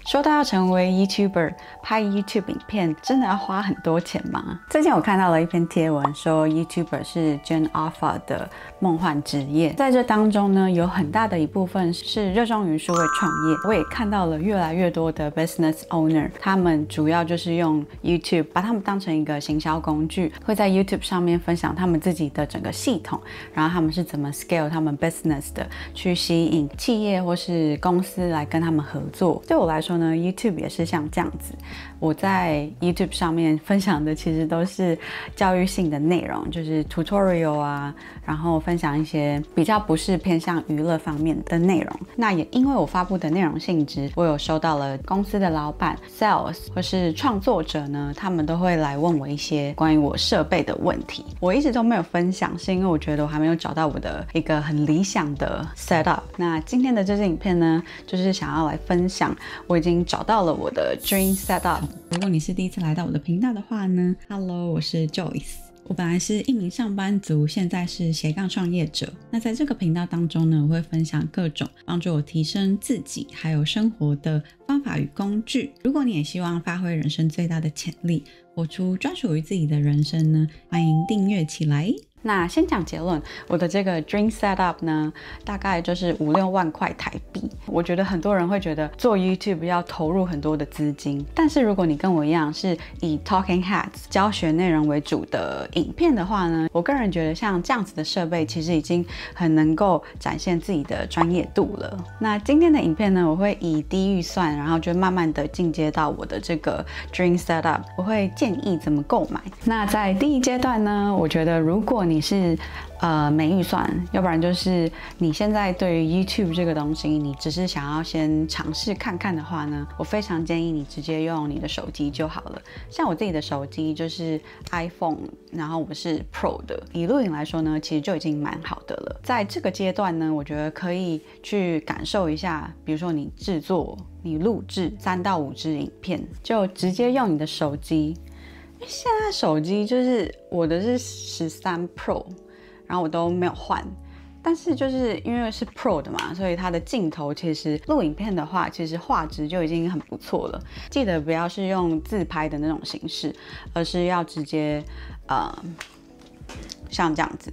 说到要成为 YouTuber， 拍 YouTube 影片真的要花很多钱吗？最近我看到了一篇贴文，说 YouTuber 是 Gen Alpha 的梦幻职业，在这当中呢，有很大的一部分是热衷于数位创业。我也看到了越来越多的 business owner， 他们主要就是用 YouTube 把他们当成一个行销工具，会在 YouTube 上面分享他们自己的整个系统，然后他们是怎么 scale 他们 business 的，去吸引企业或是公司来跟他们合作。对我来说呢 YouTube 也是像这样子，我在 YouTube 上面分享的其实都是教育性的内容，就是 tutorial 啊，然后分享一些比较不是偏向娱乐方面的内容。那也因为我发布的内容性质，我有收到了公司的老板 sales 或是创作者呢，他们都会来问我一些关于我设备的问题。我一直都没有分享，是因为我觉得我还没有找到我的一个很理想的 setup。那今天的这支影片呢，就是想要来分享我已经找到了我的 dream setup。如果你是第一次来到我的频道的话呢 ，Hello， 我是 Joyce。我本来是一名上班族，现在是斜杠创业者。那在这个频道当中呢，我会分享各种帮助我提升自己还有生活的方法与工具。如果你也希望发挥人生最大的潜力，活出专属于自己的人生呢，欢迎订阅起来。那先讲结论，我的这个 dream setup 呢，大概就是5-6万块台币。我觉得很多人会觉得做 YouTube 要投入很多的资金，但是如果你跟我一样是以 Talking Heads 教学内容为主的影片的话呢，我个人觉得像这样子的设备其实已经很能够展现自己的专业度了。那今天的影片呢，我会以低预算，然后就慢慢的进阶到我的这个 dream setup， 我会建议怎么购买。那在第一阶段呢，我觉得如果你是没预算，要不然就是你现在对于 YouTube 这个东西，你只是想要先尝试看看的话呢，我非常建议你直接用你的手机就好了。像我自己的手机就是 iPhone， 然后我是 Pro 的，以录影来说呢，其实就已经蛮好的了。在这个阶段呢，我觉得可以去感受一下，比如说你制作、你录制3到5支影片，就直接用你的手机。现在手机就是我的是13 Pro， 然后我都没有换，但是就是因为是 Pro 的嘛，所以它的镜头其实录影片的话，其实画质就已经很不错了。记得不要是用自拍的那种形式，而是要直接像这样子，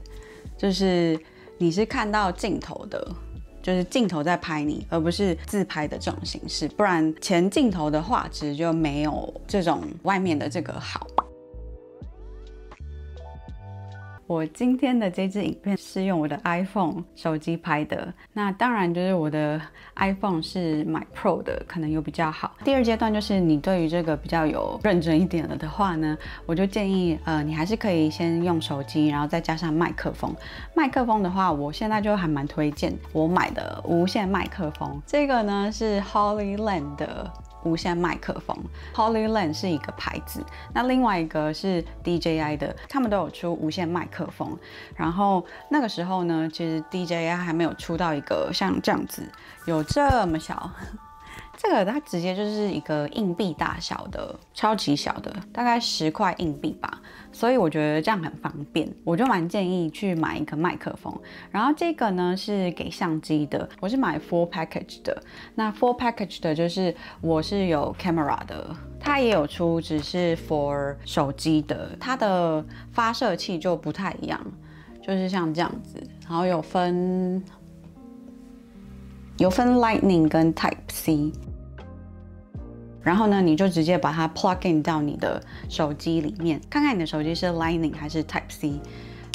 就是你是看到镜头的。就是镜头在拍你，而不是自拍的这种形式，不然前镜头的画质就没有这种外面的这个好。我今天的这支影片是用我的 iPhone 手机拍的，那当然就是我的 iPhone 是买 Pro 的，可能有比较好。第二阶段就是你对于这个比较有认真一点了的话呢，我就建议你还是可以先用手机，然后再加上麦克风。麦克风的话，我现在就还蛮推荐我买的无线麦克风，这个呢是 Hollyland 的无线麦克风。 Hollyland 是一个牌子，那另外一个是 DJI 的，他们都有出无线麦克风。然后那个时候呢，其实 DJI 还没有出到一个像这样子有这么小，这个它直接就是一个硬币大小的，超级小的，大概10块硬币吧。所以我觉得这样很方便，我就蛮建议去买一个麦克风。然后这个呢是给相机的，我是买 full package 的。那 full package 的就是我是有 camera 的，它也有出只是 for 手机的，它的发射器就不太一样，就是像这样子，然后有分 Lightning 跟 Type C。然后呢，你就直接把它 plug in 到你的手机里面，看看你的手机是 Lightning 还是 Type C，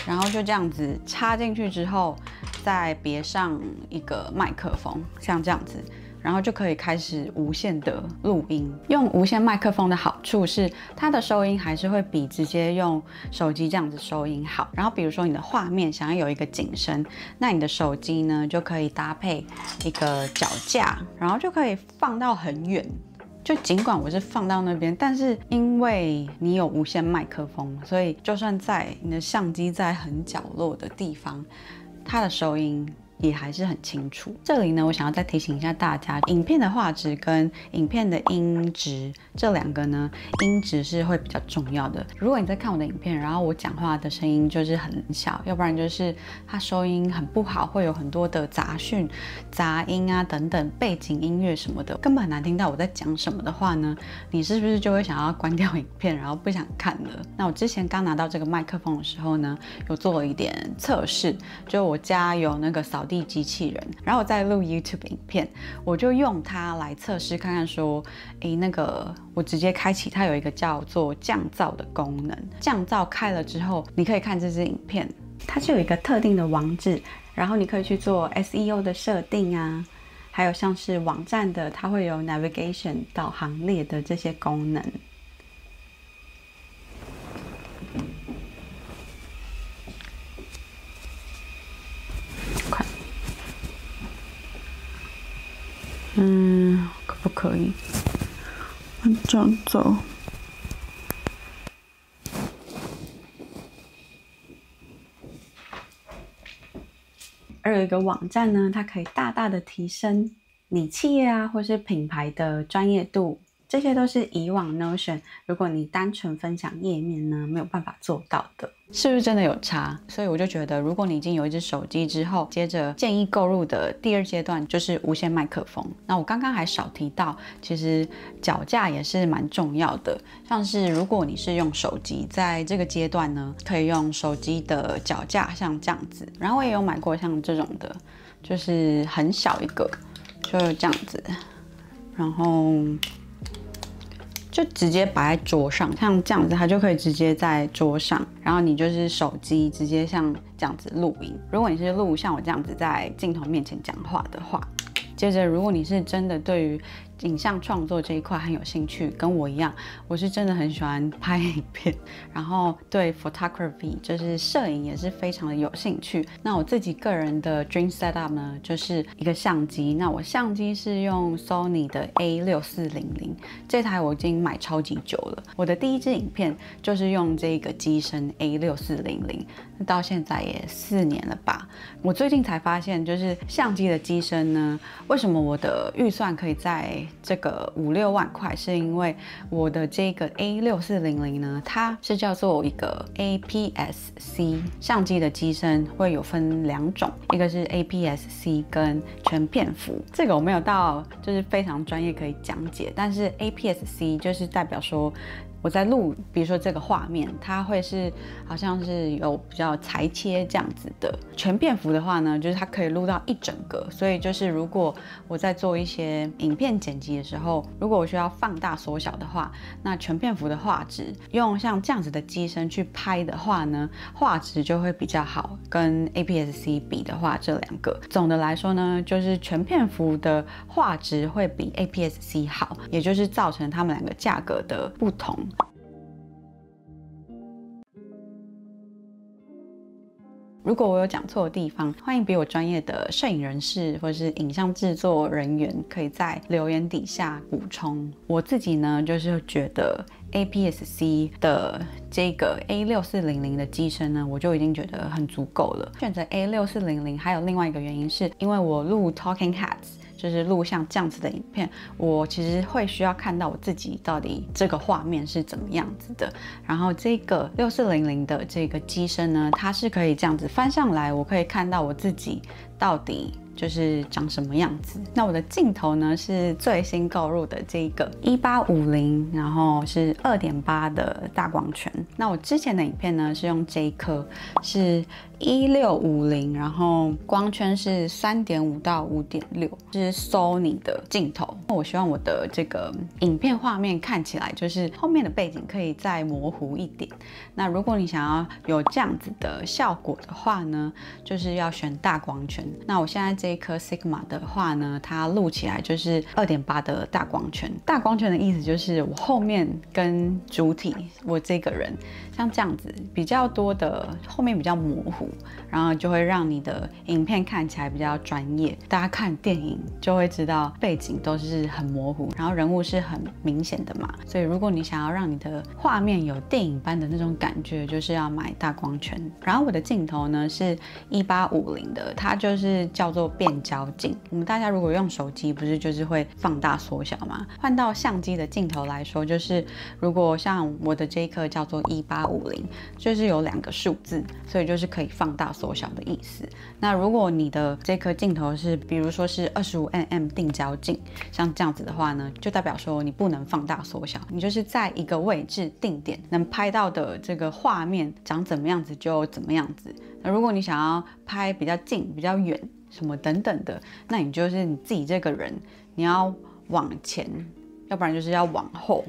然后就这样子插进去之后，再别上一个麦克风，像这样子，然后就可以开始无线的录音。用无线麦克风的好处是，它的收音还是会比直接用手机这样子收音好。然后比如说你的画面想要有一个景深，那你的手机呢就可以搭配一个脚架，然后就可以放到很远。就尽管我是放到那边，但是因为你有无线麦克风，所以就算在你的相机在很角落的地方，它的收音也还是很清楚。这里呢，我想要再提醒一下大家，影片的画质跟影片的音质这两个呢，音质是会比较重要的。如果你在看我的影片，然后我讲话的声音就是很小，要不然就是它收音很不好，会有很多的杂讯、杂音啊等等，背景音乐什么的，根本很难听到我在讲什么的话呢，你是不是就会想要关掉影片，然后不想看了？那我之前刚拿到这个麦克风的时候呢，有做了一点测试，就我家有那个扫地机器人，然后我在录 YouTube 影片，我就用它来测试看看说，那个我直接开启它有一个叫做降噪的功能，降噪开了之后，你可以看这支影片，它就有一个特定的网址，然后你可以去做 SEO 的设定啊，还有像是网站的，它会有 navigation 导航列的这些功能。可不可以这样走？而有一个网站呢，它可以大大的提升你企业啊，或是品牌的专业度，这些都是以往 Notion 如果你单纯分享页面呢，没有办法做到的。是不是真的有差？所以我就觉得，如果你已经有一只手机之后，接着建议购入的第二阶段就是无线麦克风。那我刚刚还少提到，其实脚架也是蛮重要的。像是如果你是用手机，在这个阶段呢，可以用手机的脚架，像这样子。然后我也有买过像这种的，就是很小一个，就这样子，然后就直接摆在桌上，像这样子，它就可以直接在桌上，然后你就是手机直接像这样子录音。如果你是录像我这样子在镜头面前讲话的话，接着如果你是真的对于影像创作这一块很有兴趣，跟我一样，我是真的很喜欢拍影片，然后对 photography 就是摄影也是非常的有兴趣。那我自己个人的 dream setup 呢，就是一个相机。那我相机是用 Sony 的 A6400，这台我已经买超级久了。我的第一支影片就是用这个机身 A6400，到现在也4年了吧。我最近才发现，就是相机的机身呢，为什么我的预算可以在这个5、6万块，是因为我的这个 A6400呢，它是叫做一个 APS-C 相机的机身，会有分2种，一个是 APS-C 跟全片幅。这个我没有到就是非常专业可以讲解，但是 APS-C 就是代表说，我在录，比如说这个画面，它会是好像是有比较裁切这样子的。全片幅的话呢，就是它可以录到一整个，所以就是如果我在做一些影片剪辑的时候，如果我需要放大缩小的话，那全片幅的画质用像这样子的机身去拍的话呢，画质就会比较好。跟 APS-C 比的话，这2个总的来说呢，就是全片幅的画质会比 APS-C 好，也就是造成它们2个价格的不同。如果我有讲错的地方，欢迎比我专业的摄影人士或是影像制作人员可以在留言底下补充。我自己呢，就是觉得 APS-C 的这个 A6400的机身呢，我就已经觉得很足够了。选择 A6400还有另外一个原因是，因为我录 Talking Heads，就是录像这样子的影片，我其实会需要看到我自己到底这个画面是怎么样子的。然后这个6400的这个机身呢，它是可以这样子翻上来，我可以看到我自己到底就是长什么样子。那我的镜头呢是最新购入的这个1850，然后是2.8的大光圈。那我之前的影片呢是用这一颗是1650，然后光圈是3.5到5.6，是 Sony 的镜头。我希望我的这个影片画面看起来就是后面的背景可以再模糊一点。那如果你想要有这样子的效果的话呢，就是要选大光圈。那我现在这一颗 Sigma 的话呢，它录起来就是2.8的大光圈。大光圈的意思就是我后面跟主体，我这个人像这样子比较多的后面比较模糊，图，然后就会让你的影片看起来比较专业。大家看电影就会知道背景都是很模糊，然后人物是很明显的嘛，所以如果你想要让你的画面有电影般的那种感觉，就是要买大光圈。然后我的镜头呢是1850的，它就是叫做变焦镜。我们大家如果用手机，不是就是会放大缩小吗？换到相机的镜头来说，就是如果像我的这一颗叫做1850，就是有2个数字，所以就是可以放大缩小的意思。那如果你的这颗镜头是比如说是25mm定焦镜，像这样子的话呢，就代表说你不能放大缩小，你就是在一个位置定点，能拍到的这个画面长怎么样子就怎么样子。那如果你想要拍比较近、比较远什么等等的，那你就是你自己这个人，你要往前，要不然就是要往后，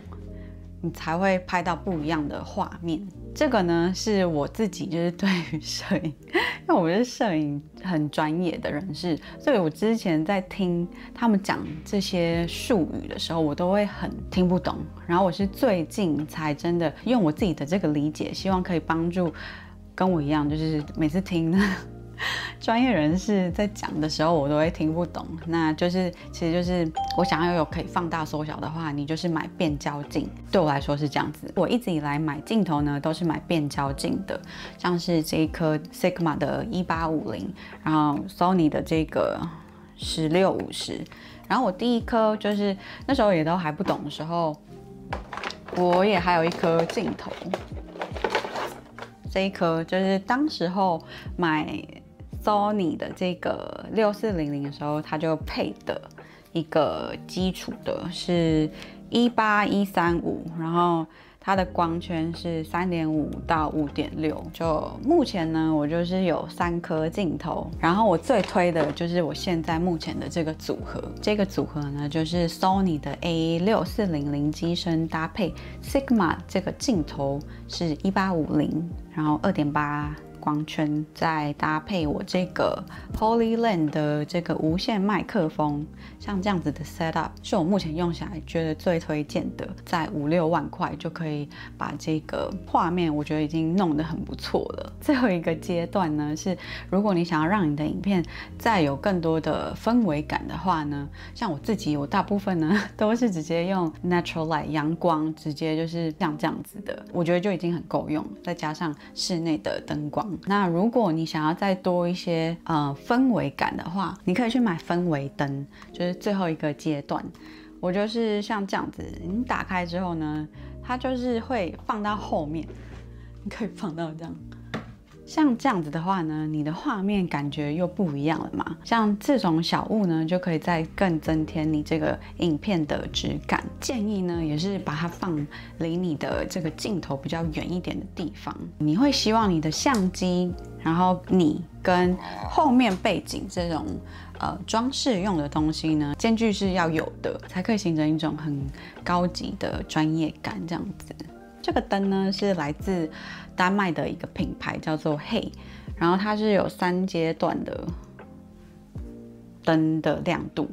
你才会拍到不一样的画面。这个呢是我自己就是对于摄影，因为我是摄影很专业的人士，所以我之前在听他们讲这些术语的时候，我都会很听不懂。然后我是最近才真的用我自己的这个理解，希望可以帮助跟我一样，就是每次听呢专业人士在讲的时候，我都会听不懂。那就是其实就是我想要有可以放大缩小的话，你就是买变焦镜。对我来说是这样子。我一直以来买镜头呢，都是买变焦镜的，像是这一颗 Sigma 的1850，然后 Sony 的这个1650。然后我第一颗就是那时候也都还不懂的时候，我也还有一颗镜头。这一颗就是当时候买 Sony 的这个6400的时候，它就配的一个基础的是18135，然后它的光圈是3.5到5.6。就目前呢，我就是有3颗镜头，然后我最推的就是我现在目前的这个组合。这个组合呢，就是 Sony 的 A6400机身搭配 Sigma 这个镜头是1850，然后2.8光圈，再搭配我这个 HolyLens 的这个无线麦克风，像这样子的 setup 是我目前用下来觉得最推荐的，在5-6万块就可以把这个画面，我觉得已经弄得很不错了。最后一个阶段呢，是如果你想要让你的影片再有更多的氛围感的话呢，像我自己，我大部分呢都是直接用 natural light 阳光，直接就是像这样子的，我觉得就已经很够用，再加上室内的灯光。那如果你想要再多一些氛围感的话，你可以去买氛围灯，就是最后一个阶段。我就是像这样子，你打开之后呢，它就是会放到后面，你可以放到这样。像这样子的话呢，你的画面感觉又不一样了嘛。像这种小物呢，就可以再更增添你这个影片的质感。建议呢，也是把它放离你的这个镜头比较远一点的地方。你会希望你的相机，然后你跟后面背景这种装饰用的东西呢，间距是要有的，才可以形成一种很高级的专业感这样子。这个灯呢是来自丹麦的一个品牌，叫做 Hey， 然后它是有3阶段的灯的亮度，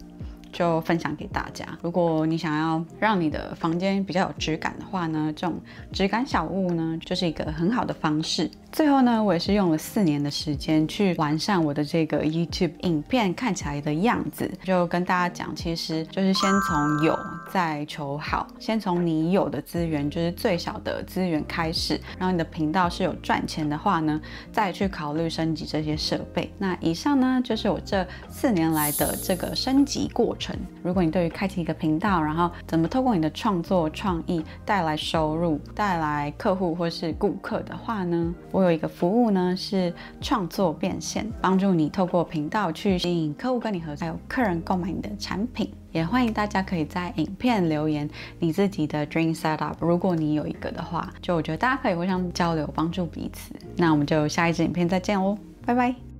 就分享给大家。如果你想要让你的房间比较有质感的话呢，这种质感小物呢，就是一个很好的方式。最后呢，我也是用了4年的时间去完善我的这个 YouTube 影片看起来的样子。就跟大家讲，其实就是先从有再求好，先从你有的资源，就是最小的资源开始，然后你的频道是有赚钱的话呢，再去考虑升级这些设备。那以上呢，就是我这4年来的这个升级过程。如果你对于开启一个频道，然后怎么透过你的创作创意带来收入、带来客户或是顾客的话呢，我有一个服务呢，是创作变现，帮助你透过频道去吸引客户跟你合作，还有客人购买你的产品。也欢迎大家可以在影片留言你自己的 dream setup， 如果你有一个的话，就我觉得大家可以互相交流，帮助彼此。那我们就下一支影片再见喽，拜拜。